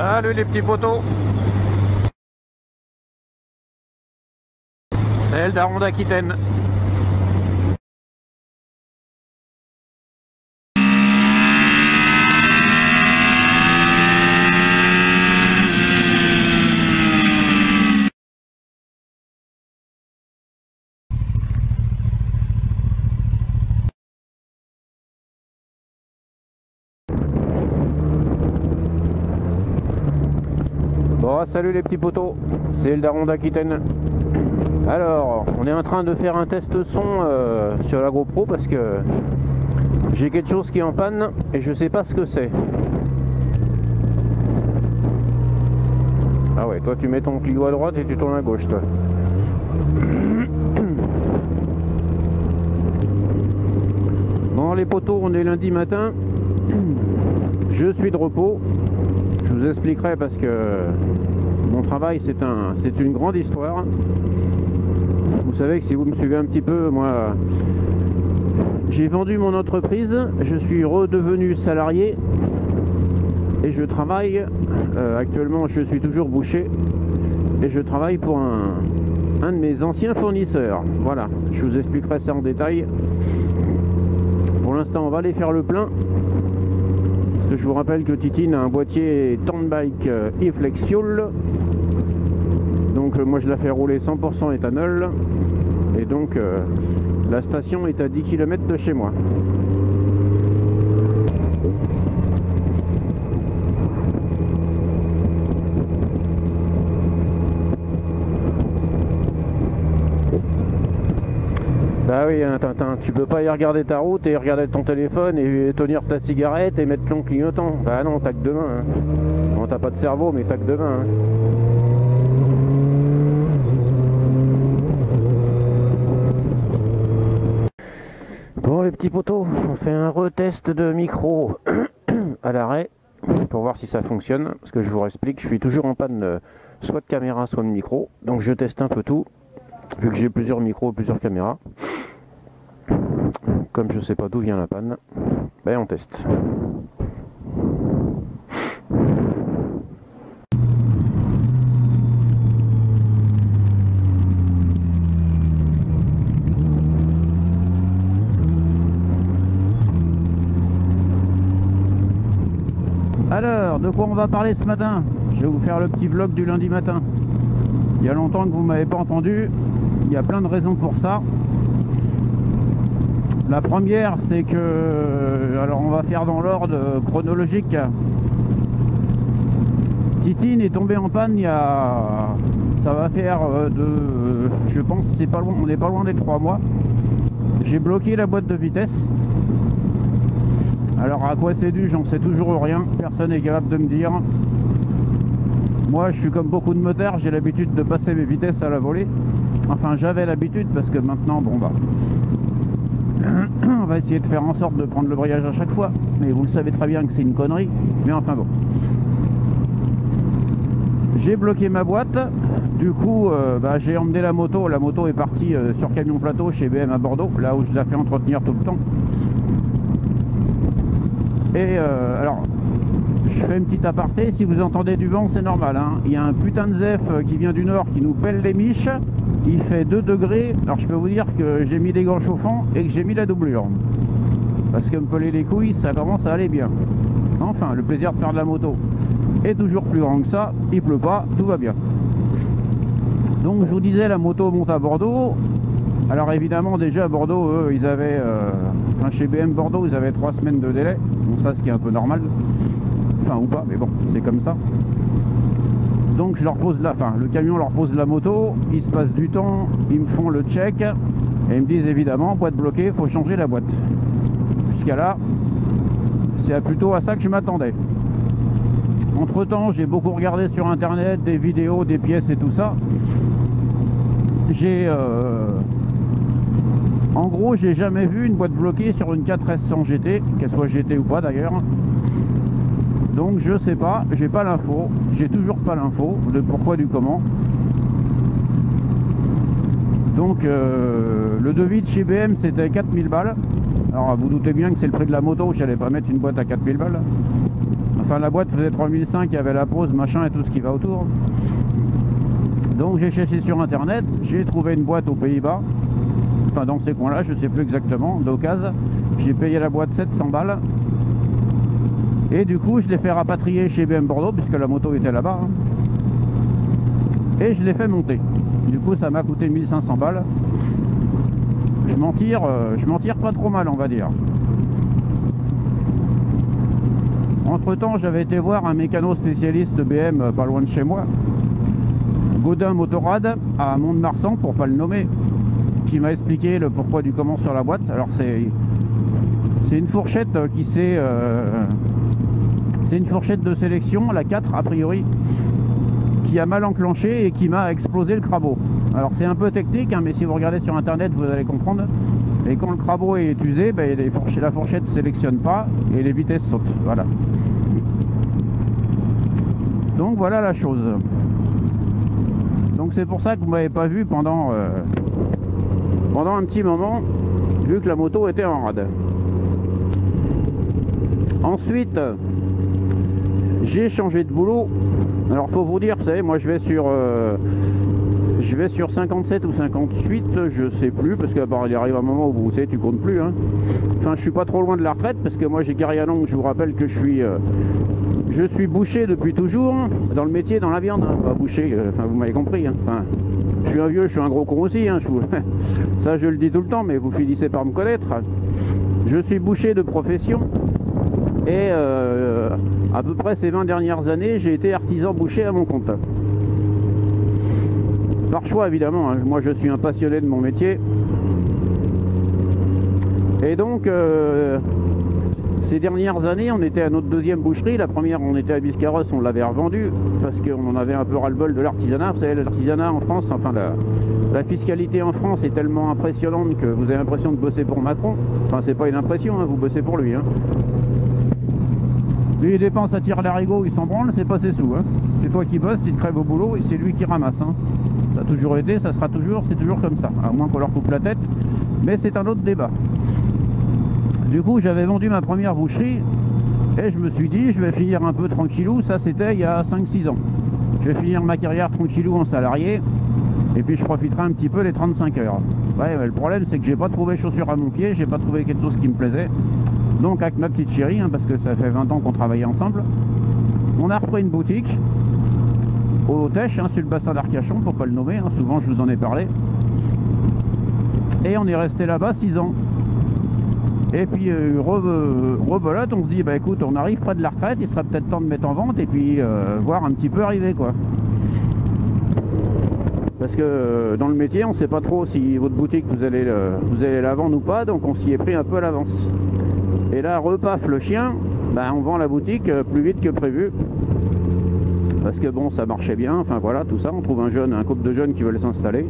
Salut les petits potos. Celle d'Aron d'Aquitaine. Bon, salut les petits potos, c'est le daron d'Aquitaine. Alors, on est en train de faire un test son sur la GoPro parce que j'ai quelque chose qui est en panne et je sais pas ce que c'est. Ah ouais, toi tu mets ton Clio à droite et tu tournes à gauche, toi. Bon les potos, on est lundi matin. Je suis de repos. Je vous expliquerai parce que mon travail c'est une grande histoire. Vous savez que si vous me suivez un petit peu, moi j'ai vendu mon entreprise, je suis redevenu salarié et je travaille actuellement, je suis toujours boucher et je travaille pour un de mes anciens fournisseurs. Voilà, je vous expliquerai ça en détail. Pour l'instant on va aller faire le plein. Je vous rappelle que Titine a un boîtier Turnbike e-Flex Fuel. Donc moi je la fais rouler 100% éthanol. Et donc la station est à 10 km de chez moi. Bah oui, hein, Tintin, tu peux pas y regarder ta route et regarder ton téléphone et tenir ta cigarette et mettre ton clignotant. Bah non, t'as que deux mains. Hein. Bon, t'as pas de cerveau, mais t'as que deux mains. Hein. Bon les petits potos, on fait un retest de micro à l'arrêt pour voir si ça fonctionne. Parce que je vous explique, je suis toujours en panne soit de caméra, soit de micro. Donc je teste un peu tout. Vu que j'ai plusieurs micros, plusieurs caméras, comme je sais pas d'où vient la panne, ben on teste. Alors, de quoi on va parler ce matin? Je vais vous faire le petit vlog du lundi matin. Il y a longtemps que vous ne m'avez pas entendu, il y a plein de raisons pour ça. La première, c'est que, alors on va faire dans l'ordre chronologique. Titine est tombé en panne il y a, ça va faire je pense c'est pas loin, on n'est pas loin des 3 mois. J'ai bloqué la boîte de vitesse. Alors à quoi c'est dû, j'en sais toujours rien, personne n'est capable de me dire. Moi je suis comme beaucoup de motards, j'ai l'habitude de passer mes vitesses à la volée. Enfin j'avais l'habitude parce que maintenant bon bah on va essayer de faire en sorte de prendre le brillage à chaque fois. Mais vous le savez très bien que c'est une connerie. Mais enfin bon. J'ai bloqué ma boîte. Du coup bah, j'ai emmené la moto. La moto est partie sur camion plateau chez BM à Bordeaux. Là où je la fais entretenir tout le temps. Et alors je fais une petite aparté, si vous entendez du vent c'est normal, hein. Il y a un putain de zef qui vient du nord qui nous pèle les miches, il fait 2 degrés, alors je peux vous dire que j'ai mis des gants chauffants et que j'ai mis la doublure. Parce que me peler les couilles ça commence à aller bien. Enfin, le plaisir de faire de la moto est toujours plus grand que ça, il pleut pas, tout va bien. Donc je vous disais, la moto monte à Bordeaux. Alors évidemment déjà à Bordeaux, eux, ils avaient, enfin chez BM Bordeaux, ils avaient 3 semaines de délai, bon ça ce qui est un peu normal. Enfin ou pas, mais bon, c'est comme ça. Donc je leur pose le camion leur pose la moto, il se passe du temps, ils me font le check et ils me disent évidemment, boîte bloquée, faut changer la boîte. Jusqu'à là, c'est plutôt à ça que je m'attendais. Entre temps, j'ai beaucoup regardé sur internet des vidéos, des pièces et tout ça. En gros, j'ai jamais vu une boîte bloquée sur une 4S 100 GT, qu'elle soit GT ou pas d'ailleurs. Donc je sais pas, j'ai pas l'info, j'ai toujours pas l'info de pourquoi du comment. Donc le devis de chez BM c'était 4000 balles. Alors vous doutez bien que c'est le prix de la moto, je n'allais pas mettre une boîte à 4000 balles. enfin la boîte faisait 3005, il y avait la pause, machin et tout ce qui va autour. Donc j'ai cherché sur internet, j'ai trouvé une boîte aux Pays-Bas, enfin dans ces coins-là, je sais plus exactement, d'occasion. J'ai payé la boîte 700 balles. Et du coup, je l'ai fait rapatrier chez BM Bordeaux, puisque la moto était là-bas. Hein. Et je l'ai fait monter. Du coup, ça m'a coûté 1500 balles. Je m'en tire pas trop mal, on va dire. Entre-temps, j'avais été voir un mécano spécialiste de BM pas loin de chez moi, Gaudin Motorrad, à Mont-de-Marsan, pour pas le nommer, qui m'a expliqué le pourquoi du comment sur la boîte. Alors c'est une fourchette qui s'est... c'est une fourchette de sélection, la 4 a priori, qui a mal enclenché et qui m'a explosé le crabot. Alors c'est un peu technique, hein, mais si vous regardez sur internet vous allez comprendre. Et quand le crabot est usé, ben, la fourchette ne sélectionne pas et les vitesses sautent. Voilà. Donc voilà la chose. Donc c'est pour ça que vous ne m'avez pas vu pendant un petit moment, vu que la moto était en rade. Ensuite, j'ai changé de boulot. Alors faut vous dire, vous savez, moi je vais sur 57 ou 58, je sais plus, parce qu'il arrive un moment où vous savez, tu comptes plus. Hein. Enfin, je suis pas trop loin de la retraite, parce que moi j'ai carrière longue. Je vous rappelle que je suis boucher depuis toujours, dans le métier, dans la viande, hein, pas boucher. Enfin, vous m'avez compris. Hein. Enfin, je suis un vieux, je suis un gros con aussi. Hein, ça, je le dis tout le temps, mais vous finissez par me connaître. Je suis boucher de profession. Et à peu près ces 20 dernières années, j'ai été artisan boucher à mon compte. Par choix évidemment, hein. Moi je suis un passionné de mon métier. Et donc, ces dernières années, on était à notre deuxième boucherie. La première, on était à Biscarrosse, on l'avait revendue parce qu'on en avait un peu ras-le-bol de l'artisanat. Vous savez, l'artisanat en France, enfin la fiscalité en France est tellement impressionnante que vous avez l'impression de bosser pour Macron. Enfin, c'est pas une impression, hein, vous bossez pour lui. Hein. Lui il dépense à tirer l'arigot, il s'en branle, c'est pas ses sous. Hein. C'est toi qui bosses, tu te crèves au boulot et c'est lui qui ramasse. Hein. Ça a toujours été, ça sera toujours, c'est toujours comme ça. À moins qu'on leur coupe la tête, mais c'est un autre débat. Du coup, j'avais vendu ma première boucherie et je me suis dit, je vais finir un peu tranquillou. Ça, c'était il y a 5-6 ans. Je vais finir ma carrière tranquillou en salarié et puis je profiterai un petit peu les 35 heures. Ouais, mais le problème, c'est que j'ai pas trouvé chaussures à mon pied, j'ai pas trouvé quelque chose qui me plaisait. Donc avec ma petite chérie, hein, parce que ça fait 20 ans qu'on travaillait ensemble, on a repris une boutique au Tèche, hein, sur le bassin d'Arcachon, pour pas le nommer, hein, souvent je vous en ai parlé. Et on est resté là-bas 6 ans. Et puis rebelote, on se dit, bah écoute, on arrive près de la retraite, il sera peut-être temps de mettre en vente et puis voir un petit peu arriver quoi. Parce que dans le métier, on ne sait pas trop si votre boutique vous allez la vendre ou pas, donc on s'y est pris un peu à l'avance. Et là, repaf le chien, ben, on vend la boutique plus vite que prévu. Parce que bon, ça marchait bien, enfin voilà, tout ça, on trouve un couple de jeunes qui veulent s'installer.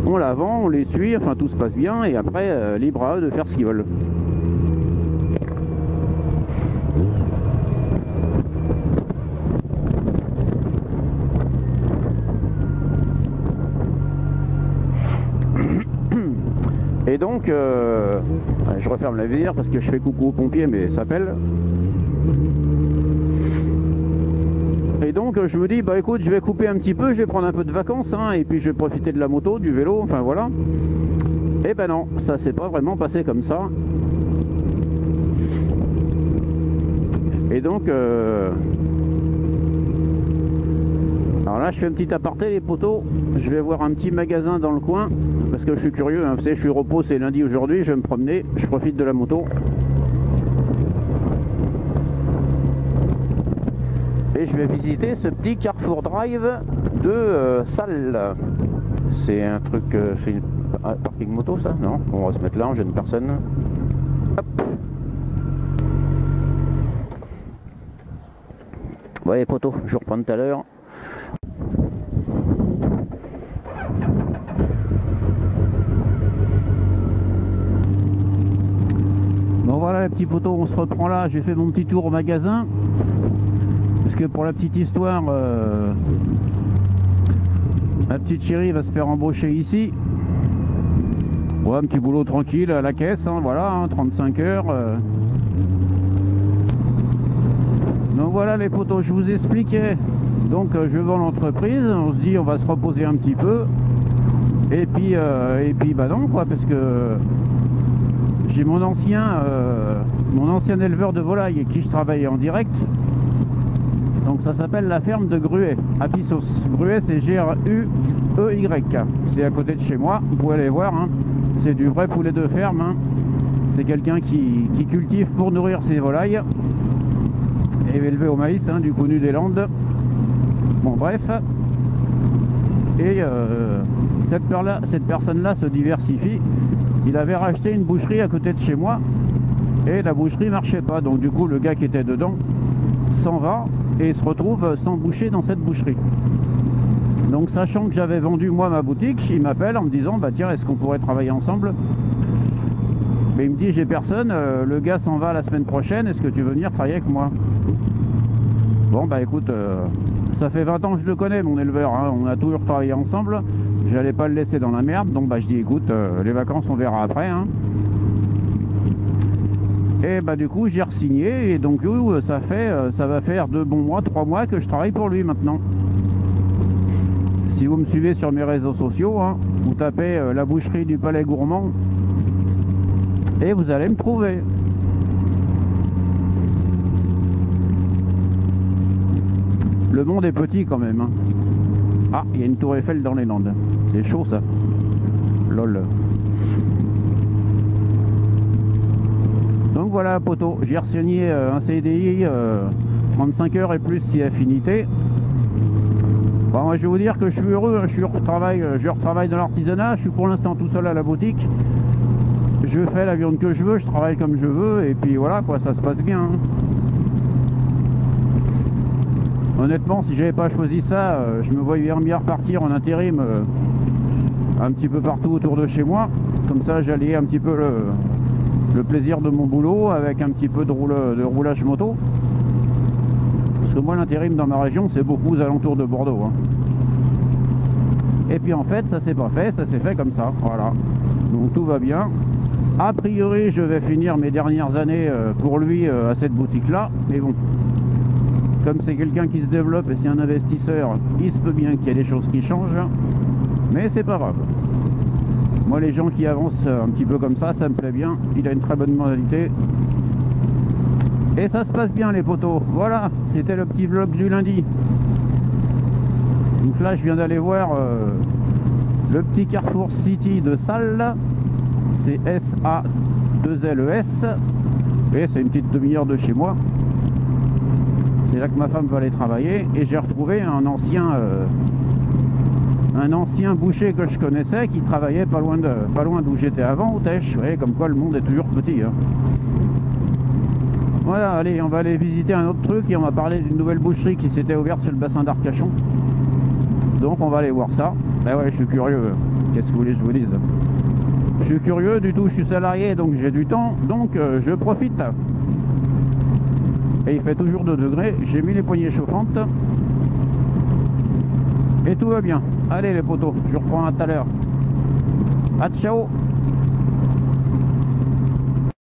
On la vend, on les suit, enfin tout se passe bien, et après, libre à eux de faire ce qu'ils veulent. Et donc, je referme la visière parce que je fais coucou aux pompiers, mais ça pèle. Et donc, je me dis, bah écoute, je vais couper un petit peu, je vais prendre un peu de vacances, hein, et puis je vais profiter de la moto, du vélo, enfin voilà. Et ben non, ça s'est pas vraiment passé comme ça. Et donc, alors là, je fais un petit aparté, les potos. Je vais voir un petit magasin dans le coin parce que je suis curieux. Hein. Vous savez, je suis repos, c'est lundi aujourd'hui. Je vais me promener. Je profite de la moto. Et je vais visiter ce petit Carrefour Drive de Salles. C'est un truc. C'est une parking moto, ça? Non? On va se mettre là, on gêne personne. Hop. Ouais, potos, je vous reprends tout à l'heure. Bon voilà les petits potos, on se reprend là. J'ai fait mon petit tour au magasin parce que pour la petite histoire, ma petite chérie va se faire embaucher ici. Ouais, un petit boulot tranquille à la caisse, hein, voilà, hein, 35 heures. Donc voilà les potos, je vous expliquais. Donc je vends l'entreprise, on se dit on va se reposer un petit peu. Et puis bah non quoi, parce que j'ai mon ancien éleveur de volailles avec qui je travaillais en direct. Donc ça s'appelle la ferme de Gruet, à Pissos. Gruet c'est G-R-U-E-Y. C'est à côté de chez moi, vous pouvez aller voir. Hein. C'est du vrai poulet de ferme. Hein. C'est quelqu'un qui cultive pour nourrir ses volailles. Et élevé au maïs, hein, du connu des Landes. Bon bref. Et cette personne-là se diversifie. Il avait racheté une boucherie à côté de chez moi. Et la boucherie marchait pas. Donc du coup le gars qui était dedans s'en va et se retrouve sans boucher dans cette boucherie. Donc sachant que j'avais vendu moi ma boutique, il m'appelle en me disant bah tiens, est-ce qu'on pourrait travailler ensemble? Mais il me dit j'ai personne, le gars s'en va la semaine prochaine, est-ce que tu veux venir travailler avec moi? Bon bah écoute, ça fait 20 ans que je le connais mon éleveur, hein, on a toujours travaillé ensemble, j'allais pas le laisser dans la merde, donc bah je dis écoute, les vacances on verra après. Hein. Et bah du coup j'ai re-signé et donc ça va faire 2 bons mois, 3 mois que je travaille pour lui maintenant. Si vous me suivez sur mes réseaux sociaux, hein, vous tapez la boucherie du Palais Gourmand et vous allez me trouver. Le monde est petit quand même. Hein. Ah, il y a une tour Eiffel dans les Landes. C'est chaud ça. Lol. Donc voilà poteau, j'ai re-signé un CDI 35 heures et plus si affinité. Bon, moi je vais vous dire que je suis heureux, hein. Je retravaille dans l'artisanat, je suis pour l'instant tout seul à la boutique. Je fais la viande que je veux, je travaille comme je veux et puis voilà quoi, ça se passe bien. Hein. Honnêtement, si j'avais pas choisi ça, je me voyais bien repartir en intérim un petit peu partout autour de chez moi. Comme ça j'alliais un petit peu le plaisir de mon boulot avec un petit peu de roulage moto. Parce que moi l'intérim dans ma région c'est beaucoup aux alentours de Bordeaux. Hein. Et puis en fait ça s'est pas fait, ça s'est fait comme ça. Voilà. Donc tout va bien. A priori je vais finir mes dernières années pour lui à cette boutique là. Mais bon, comme c'est quelqu'un qui se développe et c'est un investisseur, il se peut bien qu'il y ait des choses qui changent. Mais c'est pas grave. Moi les gens qui avancent un petit peu comme ça me plaît bien. Il a une très bonne mentalité. Et ça se passe bien les potos. Voilà, c'était le petit vlog du lundi. Donc là je viens d'aller voir le petit Carrefour City de Salles. C'est S-A-2-L-E-S. Et c'est une petite demi-heure de chez moi. C'est là que ma femme va aller travailler. Et j'ai retrouvé un ancien boucher que je connaissais qui travaillait pas loin d'où j'étais avant, au Tèche. Vous voyez, comme quoi le monde est toujours petit. Hein. Voilà, allez, on va aller visiter un autre truc et on va parler d'une nouvelle boucherie qui s'était ouverte sur le bassin d'Arcachon. Donc on va aller voir ça. Ben ouais, je suis curieux. Qu'est-ce que vous voulez que je vous dise? Je suis curieux, du tout, je suis salarié, donc j'ai du temps, donc je profite. Et il fait toujours 2 degrés, j'ai mis les poignées chauffantes. Et tout va bien. Allez les potos, je reprends à tout à l'heure. À ciao.